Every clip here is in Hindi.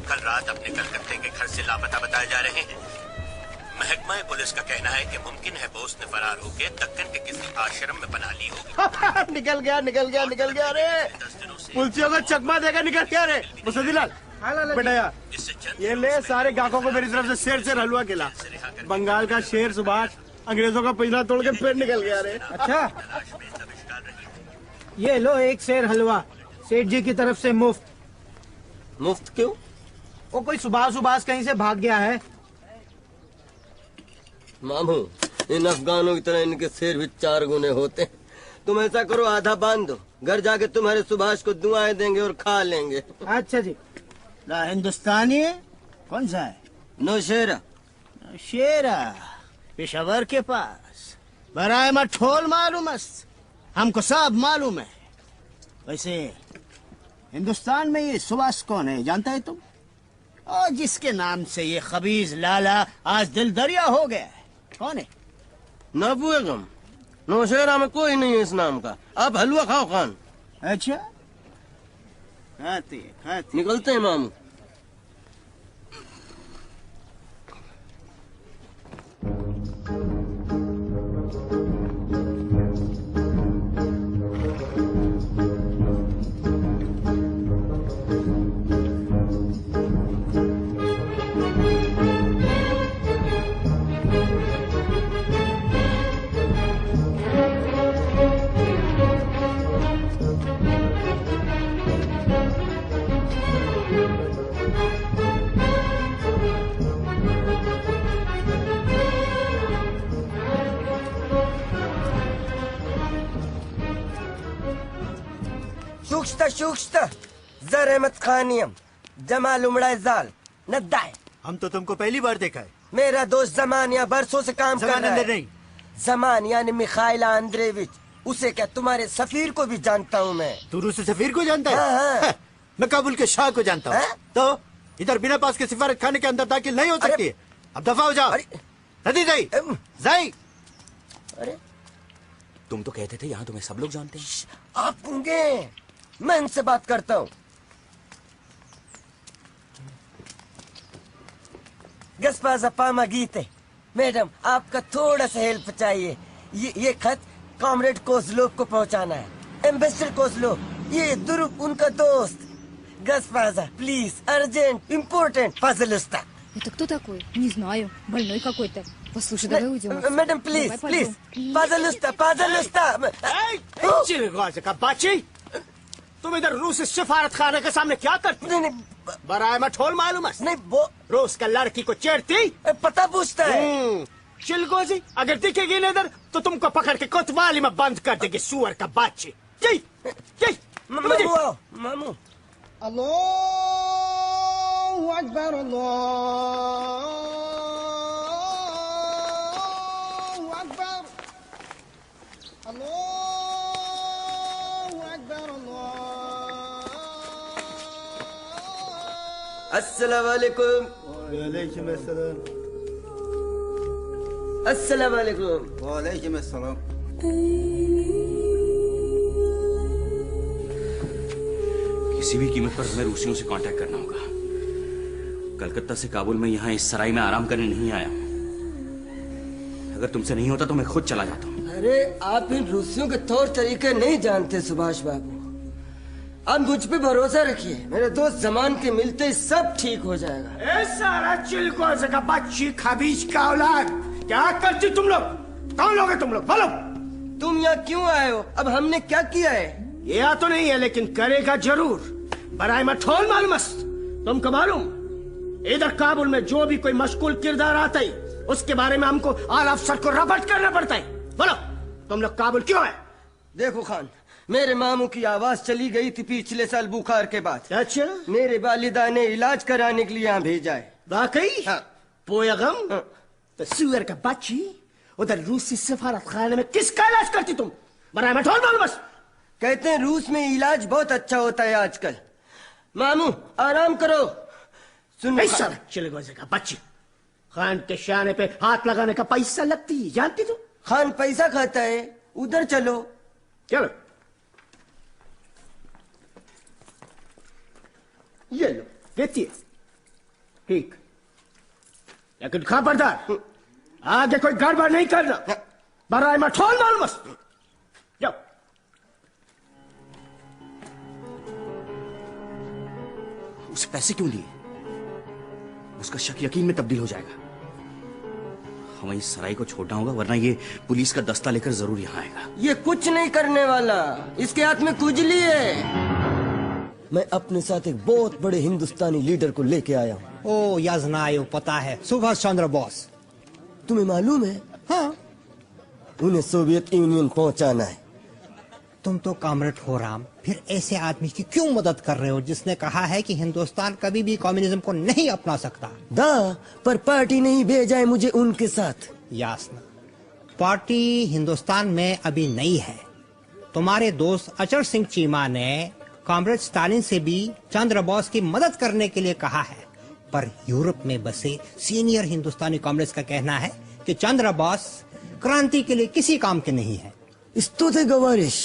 कल रात अपने कलकत्ते के घर से लापता बताए जा रहे हैं। महकमा पुलिस का कहना है कि मुमकिन है बोस ने फरार होकर दक्कन के किसी आश्रम में बना ली होगी। निकल गया रे। पुलिसियों को चकमा देगा, निकल गया रे। मुसद्दिलाल बेटा यार, ये ले सारे गाहकों को मेरी तरफ से शेर हलवा खिला। बंगाल का शेर सुभाष अंग्रेजों का पिंजरा तोड़ के फिर निकल गया रे। अच्छा, ये लो एक शेर हलवा सेठ जी की तरफ से मुफ्त। मुफ्त क्यों? वो कोई सुभाष कहीं से भाग गया है। मामू, इन अफगानों की तरह इनके शेर भी 4 गुने होते हैं। तुम ऐसा करो, आधा बांध दो, घर जाके तुम्हारे सुभाष को दुआएं देंगे और खा लेंगे। अच्छा जी। हिंदुस्तानी है? कौन सा है? नौशेरा। शेरा पेशावर के पास बराए मठोल मालूम है, हमको सब मालूम है। वैसे हिंदुस्तान में ये सुभाष कौन है, जानता है तुम? और जिसके नाम से ये खबीज लाला आज दिल दरिया हो गया है, कौन है? ना बेगम, नौशेरा में कोई नहीं है इस नाम का। आप हलवा खाओ खान। अच्छा, खाते निकलते हैं मामू। शुक्ष्ता जर अहमद खानियम जमाल उमड़ा जाल नद्दाए। हम तो तुमको पहली बार देखा है। मेरा दोस्त जमानिया बरसों से काम कर रहा है। नहीं, जमानिया ने मिखाइला आंद्रेविच, उसे क्या तुम्हारे सफीर को भी जानता हूँ मैं। तू रूस सफीर को जानता है? हाँ। मैं काबुल के शाह को जानता हूँ। तो इधर बिना पास के सिफारत खाने के अंदर दाखिल नहीं हो सकती है। अब दफा हो जाओ। नदी जाई। अरे तुम तो कहते थे यहाँ तुम्हें सब लोग जानते हैं। आप होंगे, मैं इनसे बात करता हूँ। गस्पाजा पामा गीते मैडम, आपका थोड़ा सा हेल्प चाहिए। ये खत कॉमरेड कोजलोव को पहुंचाना है। एम्बेसडर कोजलोव, ये दुरुप उनका दोस्त। Госпожа, please, urgent, important, пожалуйста. Это кто такой? Не знаю. Больной какой-то. Послушай, давай уйдем. Madam, please, please, пожалуйста. बच्ची, तुम इधर रूस सफारत खाने के सामने क्या करती? नहीं, बराए मठोल मालूम है? नहीं, वो रूस का लड़की को छेड़ती? पता पूछता है। चिलगोजी, अगर दिखेगी ना इधर तो तुमको पकड़ के कोतवाली में बंद कर देगी, सुअर का बच्ची। मामू अल्लाहु अकबर, अल्लाहु अकबर, अल्लाहु अकबर, अल्लाह। अस्सलाम वालेकुम। वालेकुम अस्सलाम। अस्सलाम वालेकुम। वालेकुम अस्सलाम। किसी भी कीमत पर हमें रूसियों से कांटेक्ट करना होगा। कलकत्ता से काबुल में यहाँ इस सराय में आराम करने नहीं आया हूँ। अगर तुमसे नहीं होता तो मैं खुद चला जाता हूँ। अरे आप इन रूसियों के तौर तरीके नहीं जानते सुभाष बाबू। आप मुझ पे भरोसा रखिए, मेरे दोस्त जमान के मिलते ही सब ठीक हो जाएगा। ए सारा चिलगोज का बच्ची, खबीज का औलाद, क्या करती तुम लोग? कौन लोग हैं तुम लोग? बोलो। तुम यहाँ क्यों आए हो? अब हमने क्या किया है? यह तो नहीं है, लेकिन करेगा जरूर। बराए मठोल मालूम, तुमको मालूम इधर काबुल में जो भी कोई मशगूल किरदार आता है उसके बारे में हमको आला अफसर को रपट करना पड़ता है। बोलो, तुम लोग काबुल क्यों आए? देखो खान, मेरे मामू की आवाज चली गई थी पिछले साल बुखार के बाद। अच्छा, मेरे वालिदा ने इलाज कराने के लिए यहाँ भेजा है। वाकई? हाँ। पोयगम, तो सुअर का बच्ची उधर रूसी सफारत खाने में किसका इलाज करती तुम? बराए मठोल मालूम। कहते हैं रूस में इलाज बहुत अच्छा होता है आजकल। मामू आराम करो। सुन चिलगोजे का बच्ची, खान के शाने पे हाथ लगाने का पैसा लगती है, जानती तू? खान पैसा खाता है, उधर चलो। चलो, ये लो, देखिए ठीक, लेकिन खबरदार आगे कोई गड़बड़ नहीं करना। बराए मठोल मालूम मस्त। जाओ। उसे पैसे क्यों लिए? उसका शक यकीन में तब्दील हो जाएगा। हमें इस सराय को छोड़ना होगा, वरना ये पुलिस का दस्ता लेकर जरूर यहाँ आएगा। ये कुछ नहीं करने वाला, इसके हाथ में कुजली है। मैं अपने साथ एक बहुत बड़े हिंदुस्तानी लीडर को लेके आया हूँ। ओ याजनायो, पता है, सुभाष चंद्र बोस। तुम्हें मालूम है? हाँ, उन्हें सोवियत यूनियन पहुंचाना है। तुम तो कॉमरेड हो राम, फिर ऐसे आदमी की क्यों मदद कर रहे हो जिसने कहा है कि हिंदुस्तान कभी भी कम्युनिज्म को नहीं अपना सकता? पर पार्टी नहीं भेजा है मुझे उनके साथ। यासना, पार्टी हिंदुस्तान में अभी नहीं है। तुम्हारे दोस्त अचर सिंह चीमा ने कॉमरेड स्टालिन से भी चंद्र बोस की मदद करने के लिए कहा है, पर यूरोप में बसे सीनियर हिंदुस्तानी कांग्रेस का कहना है कि चंद्र बोस क्रांति के लिए किसी काम के नहीं है। इस्तोते गवारिश,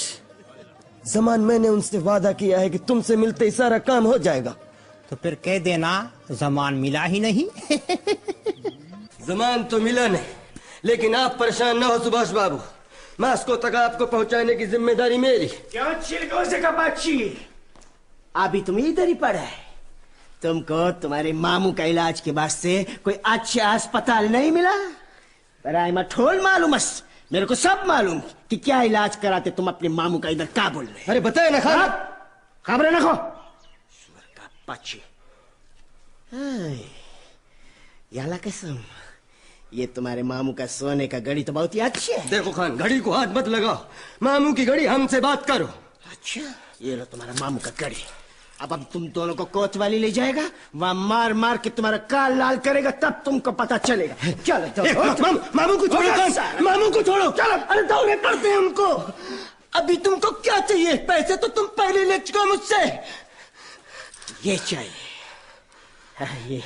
जमान मैंने उनसे वादा किया है कि तुमसे मिलते ही सारा काम हो जाएगा। तो फिर कह देना जमान मिला ही नहीं। जमान तो मिला नहीं, लेकिन आप परेशान न हो सुभाष बाबू, मास्को तक आपको पहुंचाने की जिम्मेदारी मेरी। क्यों चिलगोजे का बच्ची, अभी तुम इधर ही पड़ा है। तुमको तुम्हारे मामू का इलाज के वास्ते कोई अच्छा अस्पताल नहीं मिला? बराए मठोल मालूम, मेरे को सब मालूम कि क्या इलाज कराते तुम अपने मामू का इधर काबुल में। अरे बताए ना खान, खबरें रखो। सुअर का बच्ची, याला कसम, ये तुम्हारे मामू का सोने का घड़ी तो बहुत ही अच्छी है। देखो खान, घड़ी को हाथ मत लगाओ, मामू की घड़ी हमसे बात करो। अच्छा, ये लो तुम्हारा मामू का घड़ी। अब तुम दोनों को कोतवाली ले जाएगा, वहां मार मार के तुम्हारा काल लाल करेगा, तब तुमको पता चलेगा। चलो मामू को छोड़ो खान, मामू को छोड़ो। चलो, अरे दौड़े करते हैं हमको। अभी तुमको क्या चाहिए? पैसे तो तुम पहले ले चुके हो मुझसे। ये चाहिए, हाँ, ये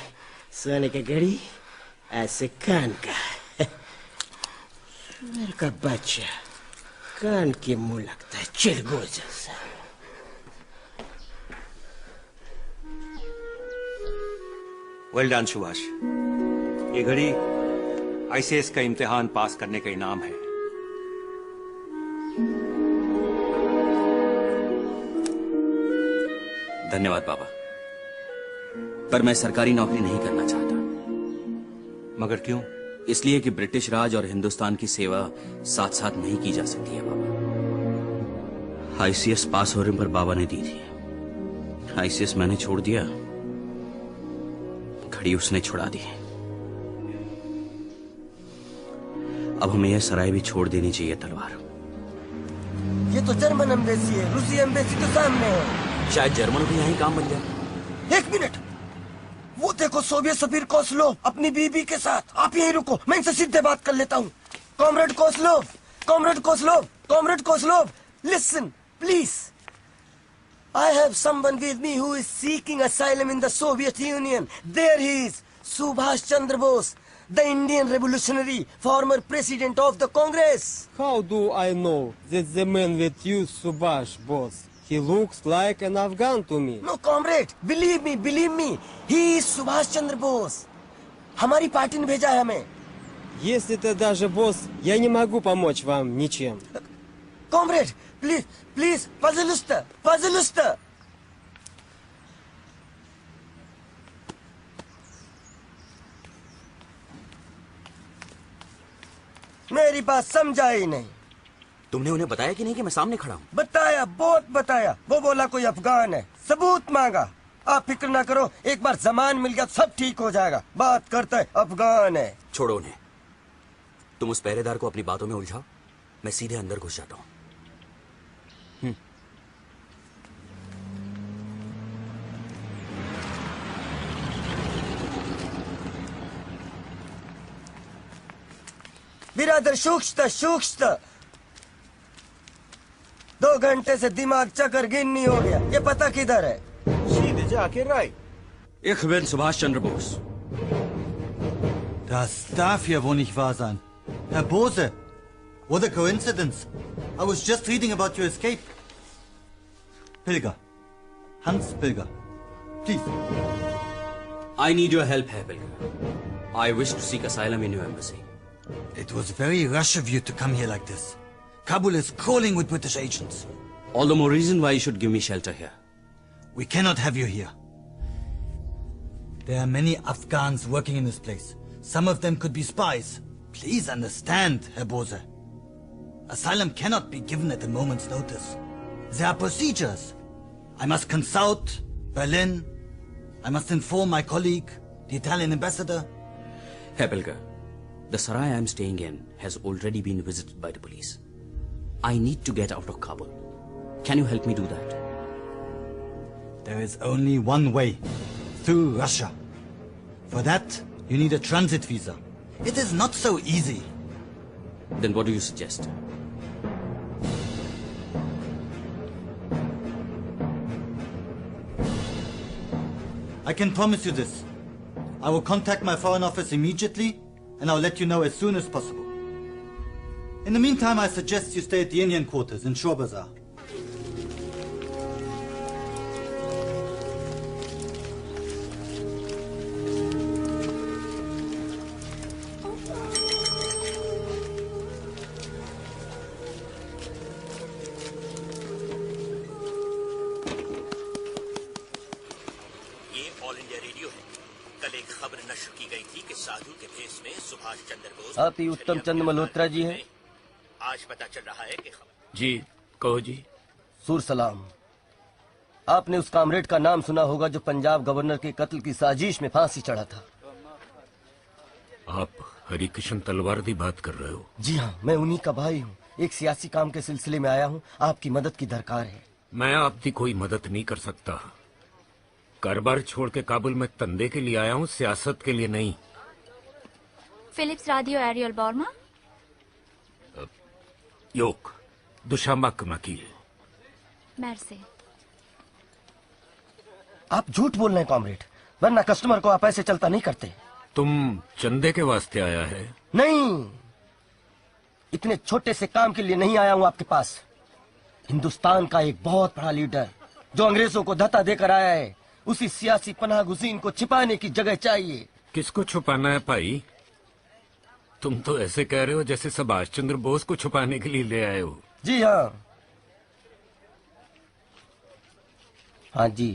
सोने की घड़ी, ऐसे कान का। मेरे का बच्चा कान के मुंह लगता है चिलगो जैसा। वेल डन सुभाष, ये घड़ी आईसीएस का इम्तिहान पास करने का इनाम है। धन्यवाद बाबा, पर मैं सरकारी नौकरी नहीं करना चाहता। मगर क्यों? इसलिए कि ब्रिटिश राज और हिंदुस्तान की सेवा साथ साथ नहीं की जा सकती है बाबा। आईसीएस पास होने पर बाबा ने दी थी, आईसीएस मैंने छोड़ दिया, घड़ी उसने छुड़ा दी। अब हमें यह सराय भी छोड़ देनी चाहिए तलवार। ये तो जर्मन एम्बेसी है, रूसी एम्बेसी तो सामने है। शायद जर्मनों के यहाँ ही काम बन जाए। एक मिनट, वो देखो सोवियत सफीर कोस्लोव अपनी बीबी के साथ। आप यहीं रुको, मैं इनसे सीधे बात कर लेता हूँ। Comrade Kozlov, comrade Kozlov, comrade Kozlov, listen please. I have someone with me who is seeking asylum in the Soviet Union. There he is, Subhash Chandra Bose, the Indian revolutionary, former president of the Congress. How do I know that the man with you, Subhash, boss? He looks like an Afghan to me. No, comrade, believe me, he is Subhash Chandra Bose. हमारी पार्टी ने भेजा है हमें। Если ты даже босс, я не могу помочь вам ничем. Comrade, please, пожалуйста. मेरी बात समझा ही नहीं। तुमने उन्हें बताया कि नहीं कि मैं सामने खड़ा हूँ? बताया, बहुत बताया। वो बोला कोई अफगान है, सबूत मांगा। आप फिक्र ना करो, एक बार जमान मिल गया सब ठीक हो जाएगा। बात करता है अफगान है। छोड़ो उन्हें, तुम उस पहरेदार को अपनी बातों में उलझाओ, मैं सीधे अंदर घुस जाता हूँ। बिरादर सूक्ष्म 2 घंटे से दिमाग चक्कर गिन्नी हो गया। ये पता किधर है? सीधे जाके right. Ich bin Subhash Chandra Bose. Das darf ja wohl nicht wahr sein. Herr Bose, what a coincidence. I was just reading about your escape. Pilger. Hans Pilger. Please. I need your help, Hebel. I wish to seek asylum in your embassy. It was very rash of you to come here like this. Kabul is crawling with British agents. All the more reason why you should give me shelter here. We cannot have you here. There are many Afghans working in this place. Some of them could be spies. Please understand, Herr Bose. Asylum cannot be given at a moment's notice. There are procedures. I must consult Berlin. I must inform my colleague, the Italian ambassador. Herr Belger, the sarai I am staying in has already been visited by the police. I need to get out of Kabul. Can you help me do that? There is only one way, through Russia. For that, you need a transit visa. It is not so easy. Then what do you suggest? I can promise you this. I will contact my foreign office immediately, and I'll let you know as soon as possible. In the meantime, I suggest you stay at the Indian quarters in Shore Bazaar. आप ही उत्तम चंद मल्होत्रा जी हैं? आज पता चल रहा है कि जी कहो जी। सुर सलाम। आपने उस कामरेड का नाम सुना होगा जो पंजाब गवर्नर के कत्ल की साजिश में फांसी चढ़ा था। आप हरिकिशन तलवार की बात कर रहे हो? जी हाँ, मैं उन्हीं का भाई हूँ। एक सियासी काम के सिलसिले में आया हूँ, आपकी मदद की दरकार है। मैं आपकी कोई मदद नहीं कर सकता। कारोबार छोड़ के काबुल में तंदे के लिए आया हूँ, सियासत के लिए नहीं। Philips Radio Ariel Borma? Yok. दुशामक वकील। Merci. आप झूठ बोल रहे हैं कॉमरेड, वरना कस्टमर को आप ऐसे चलता नहीं करते। तुम चंदे के वास्ते आया है? नहीं, इतने छोटे से काम के लिए नहीं आया हूँ आपके पास। हिंदुस्तान का एक बहुत बड़ा लीडर जो अंग्रेजों को धत्ता देकर आया है, उसी सियासी पनाहगुज़ीन को छिपाने की जगह चाहिए। किसको छुपाना है भाई? तुम तो ऐसे कह रहे हो जैसे सुभाष चंद्र बोस को छुपाने के लिए ले आए हो। जी हाँ, हाँ जी।